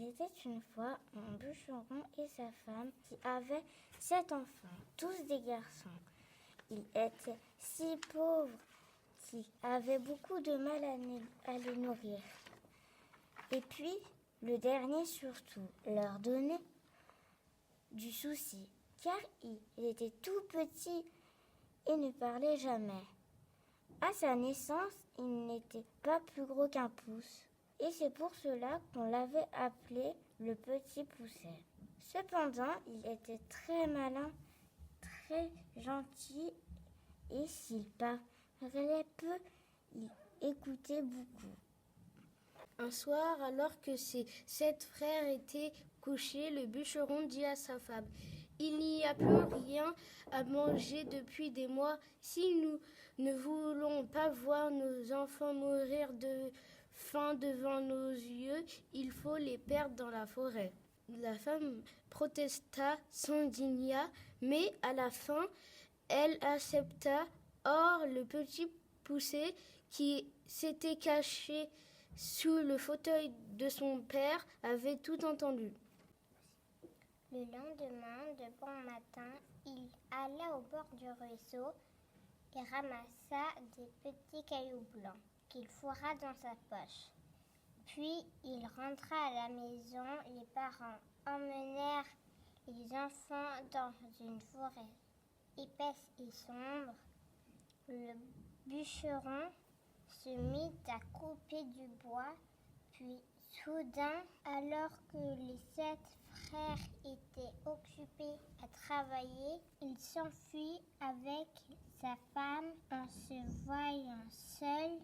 Il était une fois un bûcheron et sa femme qui avaient 7 enfants, tous des garçons. Ils étaient si pauvres qu'ils avaient beaucoup de mal à les nourrir. Et puis, le dernier surtout leur donnait du souci, car il était tout petit et ne parlait jamais. À sa naissance, il n'était pas plus gros qu'un pouce. Et c'est pour cela qu'on l'avait appelé le petit pousset. Cependant, il était très malin, très gentil, et s'il parlait peu, il écoutait beaucoup. Un soir, alors que ses 7 frères étaient couchés, le bûcheron dit à sa femme: « Il n'y a plus rien à manger depuis des mois. Si nous ne voulons pas voir nos enfants mourir de faim devant nos yeux, il faut les perdre dans la forêt. » La femme protesta, s'indigna, mais à la fin, elle accepta. Or, le petit poussé qui s'était caché sous le fauteuil de son père avait tout entendu. Le lendemain, de bon matin, il alla au bord du ruisseau et ramassa des petits cailloux blancs qu'il fourra dans sa poche. Puis il rentra à la maison. Les parents emmenèrent les enfants dans une forêt épaisse et sombre. Le bûcheron se mit à couper du bois, puis soudain, alors que les 7 frères étaient occupés à travailler, il s'enfuit avec sa femme. En se voyant seul,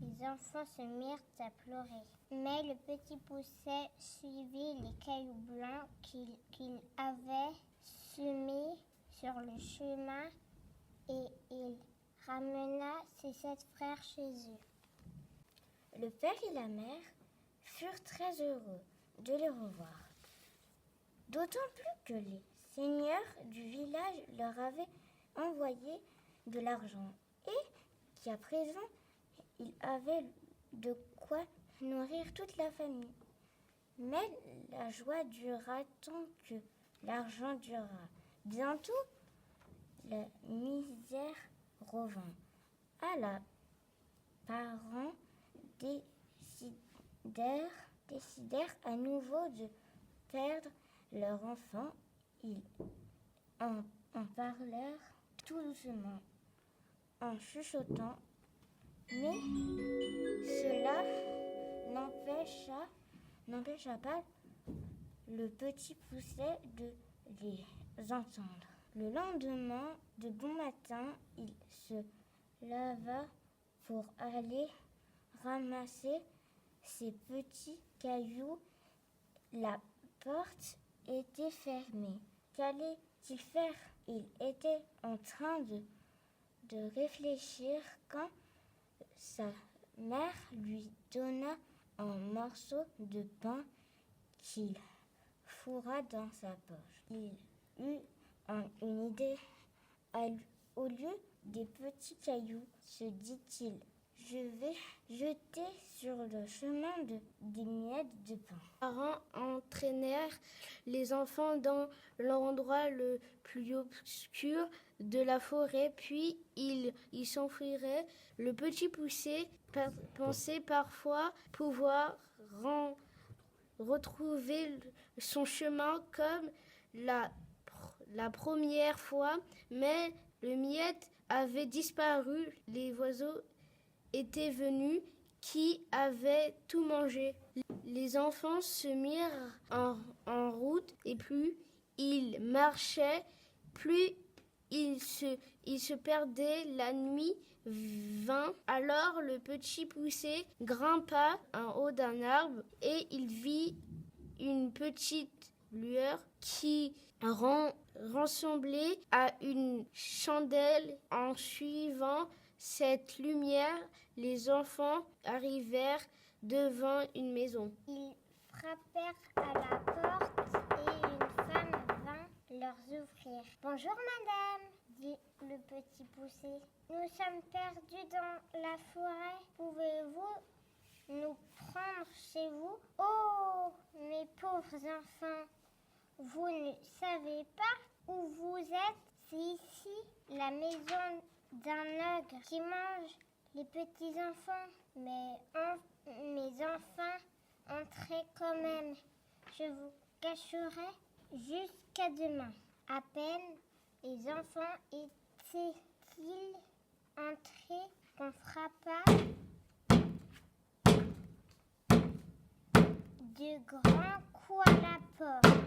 les enfants se mirent à pleurer. Mais le petit pousset suivit les cailloux blancs qu'il avait semés sur le chemin et il ramena ses 7 frères chez eux. Le père et la mère furent très heureux de les revoir, d'autant plus que les seigneurs du village leur avaient envoyé de l'argent et qu'à présent, ils avaient de quoi nourrir toute la famille. Mais la joie dura tant que l'argent dura. Bientôt, la misère revint. Alors, parents décidèrent à nouveau de perdre leur enfant. Ils en parlèrent tout doucement, en chuchotant, mais cela n'empêcha pas le petit pousset de les entendre. Le lendemain, de bon matin, il se leva pour aller ramasser ses petits cailloux. La porte était fermée. Qu'allait-il faire? Il était en train de réfléchir quand sa mère lui donna un morceau de pain qu'il fourra dans sa poche. Il eut une idée. Au lieu des petits cailloux, se dit-il, je vais jeter sur le chemin des miettes de pain. Les parents entraînèrent les enfants dans l'endroit le plus obscur de la forêt, puis ils s'enfuiraient. Le petit poussé pensait parfois pouvoir retrouver son chemin comme la première fois, mais le miette avait disparu. Les oiseaux étaient venus qui avaient tout mangé. Les enfants se mirent en route et plus ils marchaient, plus ils se perdaient. La nuit vint. Alors le petit poussé grimpa en haut d'un arbre et il vit une petite lueur qui ressemblait à une chandelle. En suivant cette lumière, les enfants arrivèrent devant une maison. Ils frappèrent à la porte et une femme vint leur ouvrir. « Bonjour madame », dit le petit poussé. « Nous sommes perdus dans la forêt. Pouvez-vous nous prendre chez vous ? » « Oh, mais pauvres enfants, vous ne savez pas où vous êtes? C'est ici la maison d'un ogre qui mange les petits enfants. Mais mes enfants, entrez quand même. Je vous cacherai jusqu'à demain. À peine les enfants étaient-ils entrés qu'on frappa de grands coups à la porte.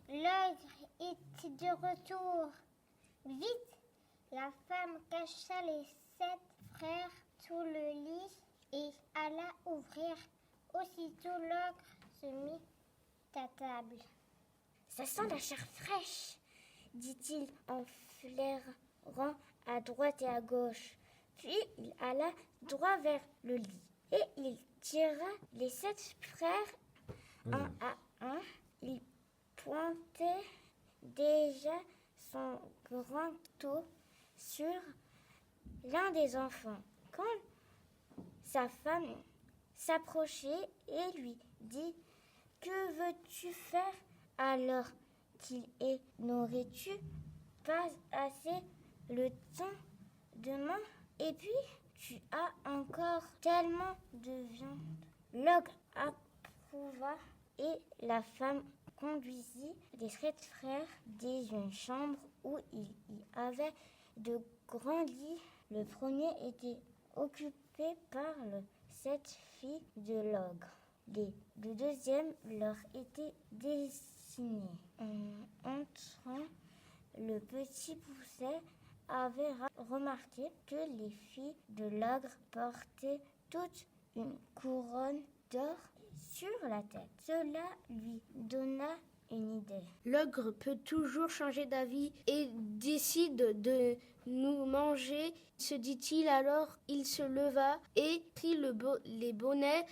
L'ogre était de retour. Vite, la femme cacha les 7 frères sous le lit et alla ouvrir. Aussitôt l'ogre se mit à table. Ça sent la chair fraîche, dit-il en flairant à droite et à gauche. Puis il alla droit vers le lit et il tira les 7 frères un à un. Il pointait déjà son grand couteau sur l'un des enfants. Quand sa femme s'approchait et lui dit « Que veux-tu faire alors qu'il est N'aurais-tu pas assez le temps demain? Et puis tu as encore tellement de viande. » L'ogre approuva et la femme conduisit les 7 frères dans une chambre où il y avait de grands lits. Le premier était occupé par les 7 filles de l'ogre. Le deuxième leur était destiné. En entrant, le petit Poucet avait remarqué que les filles de l'ogre portaient toute une couronne d'or sur la tête. Cela lui donna une idée. L'ogre peut toujours changer d'avis et décide de nous manger, se dit-il. Alors il se leva et prit les bonnets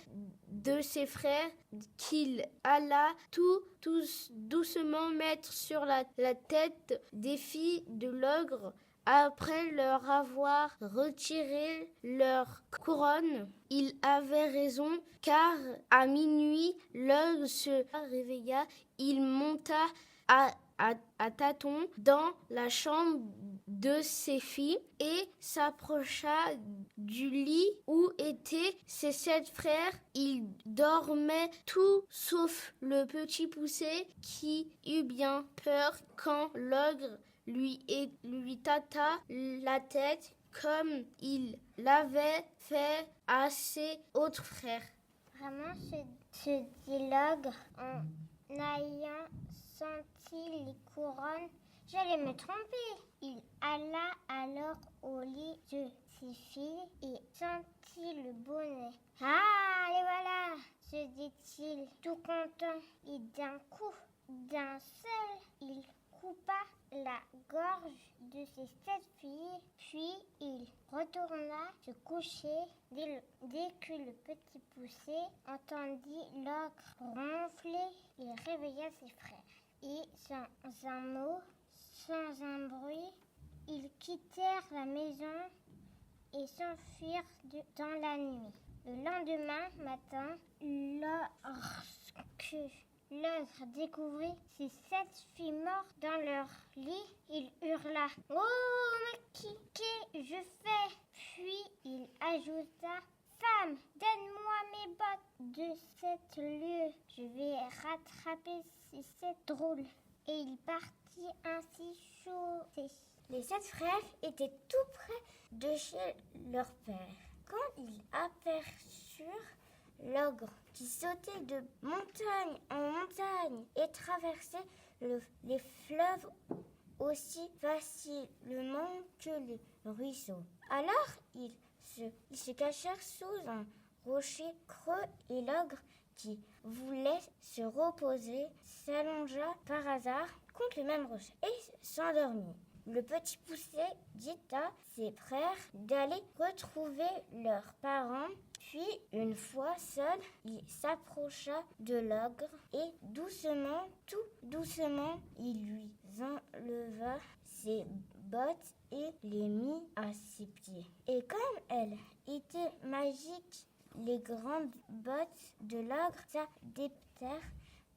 de ses frères qu'il alla tous doucement mettre sur la tête des filles de l'ogre. Après leur avoir retiré leur couronne, il avait raison, car à minuit, l'ogre se réveilla. Il monta à tâtons dans la chambre de ses filles et s'approcha du lit où étaient ses 7 frères. Ils dormaient tout sauf le petit Poucet qui eut bien peur quand l'ogre lui tâta la tête comme il l'avait fait à ses autres frères. Vraiment, se dit l'ogre en ayant senti les couronnes. J'allais me tromper. Il alla alors au lit de ses filles et sentit le bonnet. Ah, les voilà, se dit-il, tout content. Et d'un coup, d'un seul, il coupa la gorge de ses 7 filles, puis il retourna se coucher. Dès que le petit Poucet entendit l'ogre ronfler, il réveilla ses frères. Et sans un mot, sans un bruit, ils quittèrent la maison et s'enfuirent dans la nuit. Le lendemain matin, lorsque l'ogre découvrit ses 7 filles mortes dans leur lit, il hurla « Oh, mais qu'ai-je fait ?» Puis il ajouta « Femme, donne-moi mes bottes de 7 lieues, je vais rattraper ces 7 drôles. » Et il partit ainsi chaussé. Les 7 frères étaient tout près de chez leur père. Quand ils aperçurent l'ogre qui sautait de montagne en montagne et traversait les fleuves aussi facilement que les ruisseaux. Alors ils se cachèrent sous un rocher creux et l'ogre qui voulait se reposer s'allongea par hasard contre le même rocher et s'endormit. Le petit Poucet dit à ses frères d'aller retrouver leurs parents. Puis, une fois seul, il s'approcha de l'ogre et tout doucement, il lui enleva ses bottes et les mit à ses pieds. Et comme elles étaient magiques, les grandes bottes de l'ogre s'adaptèrent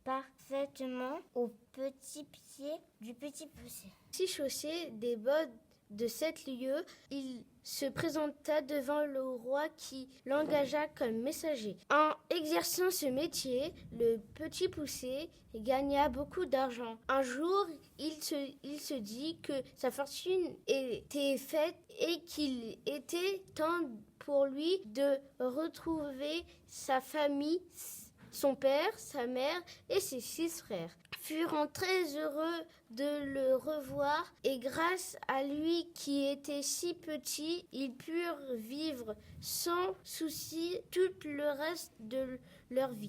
parfaitement aux petits pieds du Petit Poucet. Si chaussé des bottes de 7 lieues, il se présenta devant le roi qui l'engagea comme messager. En exerçant ce métier, le Petit Poucet gagna beaucoup d'argent. Un jour, il se dit que sa fortune était faite et qu'il était temps pour lui de retrouver sa famille. Son père, sa mère et ses 6 frères furent très heureux de le revoir et grâce à lui qui était si petit, ils purent vivre sans souci tout le reste de leur vie.